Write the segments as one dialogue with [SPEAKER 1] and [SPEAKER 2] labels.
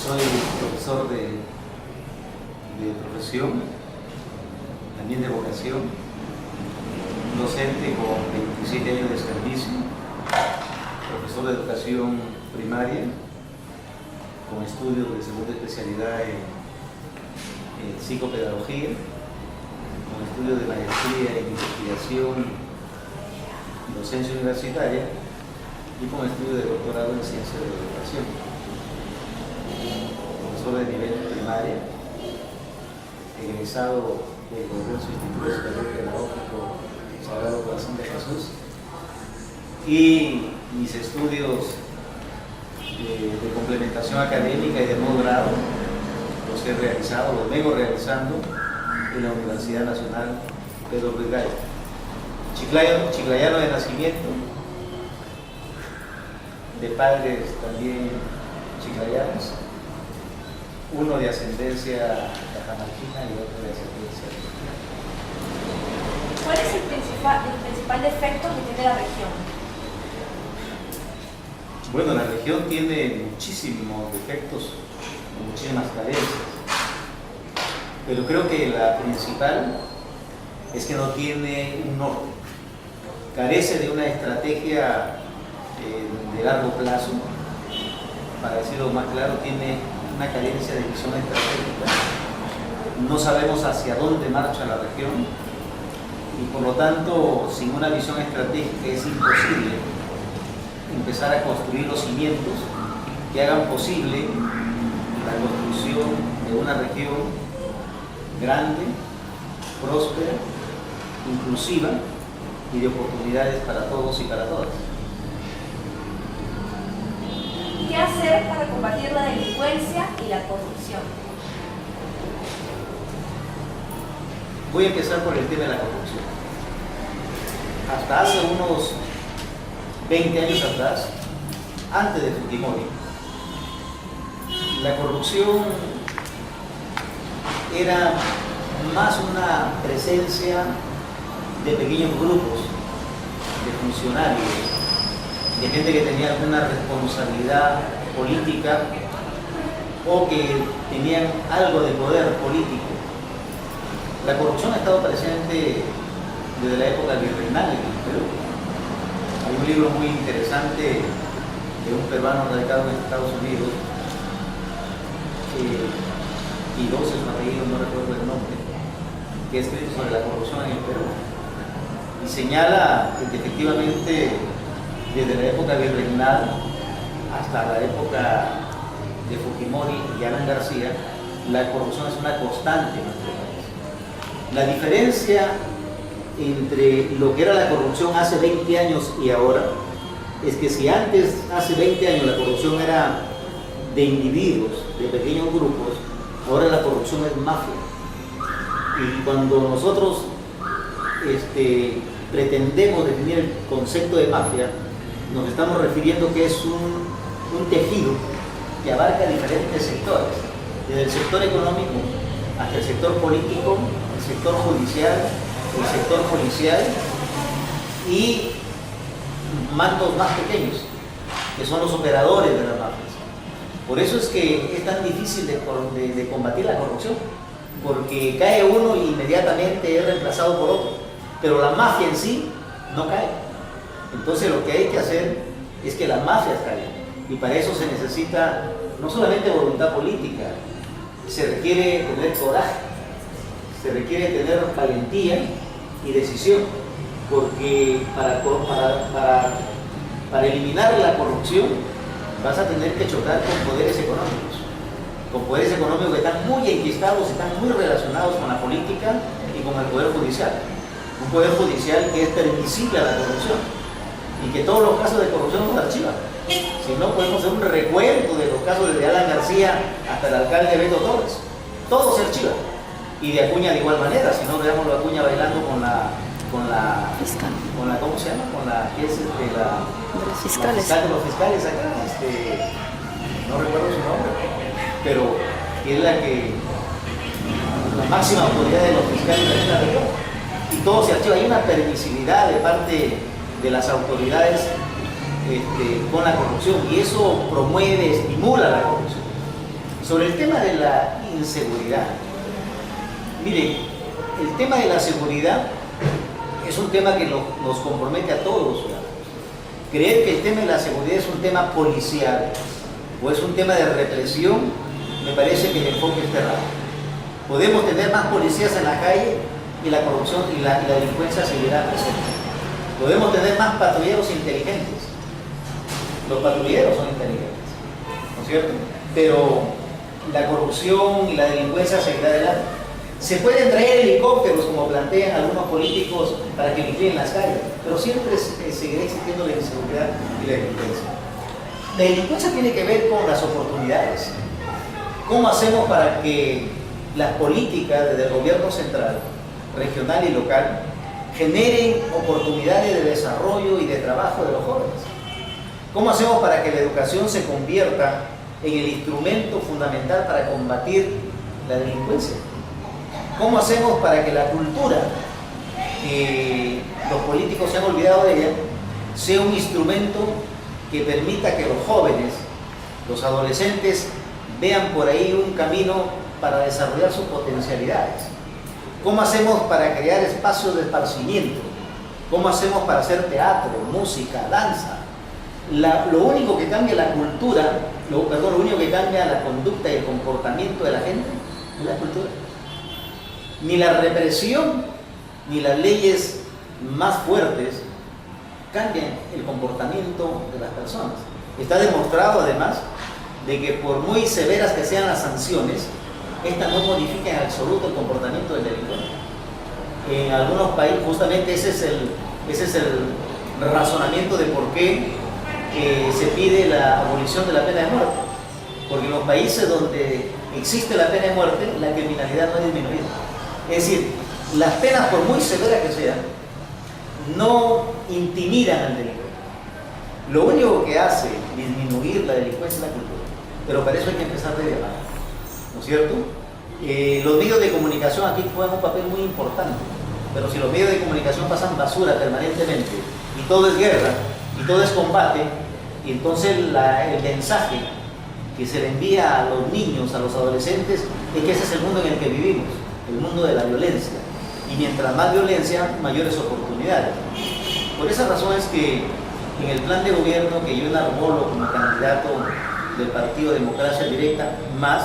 [SPEAKER 1] Soy profesor de profesión, también de vocación, docente con 27 años de servicio, profesor de educación primaria, con estudios de segunda especialidad en psicopedagogía, con estudios de maestría en investigación y docencia universitaria y con estudios de doctorado en ciencias de la educación. Profesor de nivel primaria, egresado del Congreso Instituto Superior Pedagógico Sagrado Corazón de Jesús, y mis estudios de complementación académica y de nuevo grado los he realizado, los vengo realizando en la Universidad Nacional Pedro Ruiz Gallo. Chiclayano de nacimiento, de padres también chiclayanos, uno de ascendencia cajamarquina y otro de ascendencia argentina.
[SPEAKER 2] ¿Cuál es el principal defecto que tiene la región?
[SPEAKER 1] Bueno, la región tiene muchísimos defectos, muchísimas carencias, pero creo que la principal es que no tiene un norte, carece de una estrategia de largo plazo. Para decirlo más claro, tiene una carencia de visión estratégica, no sabemos hacia dónde marcha la región y por lo tanto sin una visión estratégica es imposible empezar a construir los cimientos que hagan posible la construcción de una región grande, próspera, inclusiva y de oportunidades para todos y para todas.
[SPEAKER 2] ¿Qué hacer para combatir la delincuencia y la corrupción?
[SPEAKER 1] Voy a empezar por el tema de la corrupción. Hasta hace unos 20 años atrás, antes de Fujimori, la corrupción era más una presencia de pequeños grupos de funcionarios, de gente que tenía alguna responsabilidad política o que tenían algo de poder político. La corrupción ha estado presente desde la época virreinal en el Perú. Hay un libro muy interesante de un peruano radicado en Estados Unidos, Quiroz es su apellido, no recuerdo el nombre, que ha escrito sobre la corrupción en el Perú. Y señala que efectivamente desde la época virreinal hasta la época de Fujimori y Alan García, la corrupción es una constante en nuestro país. La diferencia entre lo que era la corrupción hace 20 años y ahora es que si antes, hace 20 años, la corrupción era de individuos, de pequeños grupos, ahora la corrupción es mafia. Y cuando nosotros pretendemos definir el concepto de mafia, nos estamos refiriendo que es un tejido que abarca diferentes sectores, desde el sector económico hasta el sector político, el sector judicial, el sector policial y mandos más pequeños, que son los operadores de las mafias. Por eso es que es tan difícil de combatir la corrupción, porque cae uno y inmediatamente es reemplazado por otro, pero la mafia en sí no cae. Entonces lo que hay que hacer es que las mafias caigan, y para eso se necesita no solamente voluntad política, se requiere tener coraje, se requiere tener valentía y decisión, porque para eliminar la corrupción vas a tener que chocar con poderes económicos que están muy enquistados, están muy relacionados con la política y con el poder judicial. Un poder judicial que es permisible a la corrupción y que todos los casos de corrupción no se archivan. Si no, podemos hacer un recuento de los casos desde Alan García hasta el alcalde Beto Torres. Todo se archiva. Y de Acuña de igual manera, si no, veamos a Acuña bailando con la ¿cómo se llama? Con la que es
[SPEAKER 3] de los fiscales.
[SPEAKER 1] Los fiscales acá, no recuerdo su nombre, pero que es la máxima autoridad de los fiscales de la región. Y todo se archiva. Hay una permisividad de parte de las autoridades con la corrupción, y eso promueve, estimula la corrupción. Sobre el tema de la inseguridad, mire, el tema de la seguridad es un tema que nos compromete a todos los ciudadanos. Creer que el tema de la seguridad es un tema policial o es un tema de represión, me parece que el enfoque es errado. Podemos tener más policías en la calle y la corrupción y la delincuencia seguirá presente. Podemos tener más patrulleros inteligentes. Los patrulleros son inteligentes, ¿no es cierto? Pero la corrupción y la delincuencia seguirá adelante. Se pueden traer helicópteros, como plantean algunos políticos, para que vigilen las calles, pero siempre seguirá existiendo la inseguridad y la delincuencia. La delincuencia tiene que ver con las oportunidades. ¿Cómo hacemos para que las políticas desde el gobierno central, regional y local generen oportunidades de desarrollo y de trabajo de los jóvenes? ¿Cómo hacemos para que la educación se convierta en el instrumento fundamental para combatir la delincuencia? ¿Cómo hacemos para que la cultura, que los políticos se han olvidado de ella, sea un instrumento que permita que los jóvenes, los adolescentes, vean por ahí un camino para desarrollar sus potencialidades? ¿Cómo hacemos para crear espacios de esparcimiento? ¿Cómo hacemos para hacer teatro, música, danza? Lo único que cambia la cultura, lo único que cambia la conducta y el comportamiento de la gente es la cultura. Ni la represión, ni las leyes más fuertes cambian el comportamiento de las personas. Está demostrado además de que por muy severas que sean las sanciones, estas no modifican en absoluto el comportamiento del delincuente. En algunos países, justamente ese es el razonamiento de por qué se pide la abolición de la pena de muerte. Porque en los países donde existe la pena de muerte, la criminalidad no ha disminuido. Es decir, las penas, por muy severas que sean, no intimidan al delincuente. Lo único que hace disminuir la delincuencia es la cultura. Pero para eso hay que empezar de abajo, ¿no es cierto? Los medios de comunicación aquí juegan un papel muy importante, pero si los medios de comunicación pasan basura permanentemente y todo es guerra y todo es combate, y entonces el mensaje que se le envía a los niños, a los adolescentes, es que ese es el mundo en el que vivimos, el mundo de la violencia, y mientras más violencia, mayores oportunidades. Por esa razón es que en el plan de gobierno que yo enarbolo como candidato del Partido Democracia Directa, más,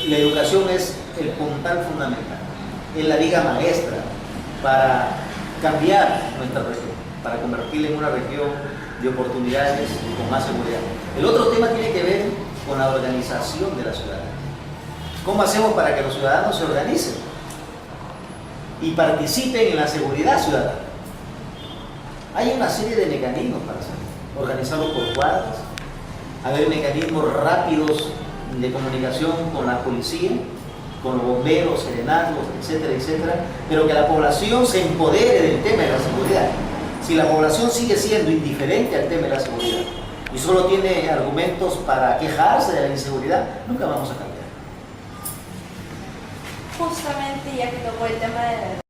[SPEAKER 1] la educación es el puntal fundamental, es la viga maestra para cambiar nuestra región, para convertirla en una región de oportunidades con más seguridad. El otro tema tiene que ver con la organización de la ciudadanía. ¿Cómo hacemos para que los ciudadanos se organicen y participen en la seguridad ciudadana? Hay una serie de mecanismos para hacerlo, organizarlo por cuadras, haber mecanismos rápidos de comunicación con la policía, con los bomberos, serenatos, etcétera, etcétera, pero que la población se empodere del tema de la seguridad. Si la población sigue siendo indiferente al tema de la seguridad y solo tiene argumentos para quejarse de la inseguridad, nunca vamos a cambiar.
[SPEAKER 2] Justamente ya que tocó el tema de la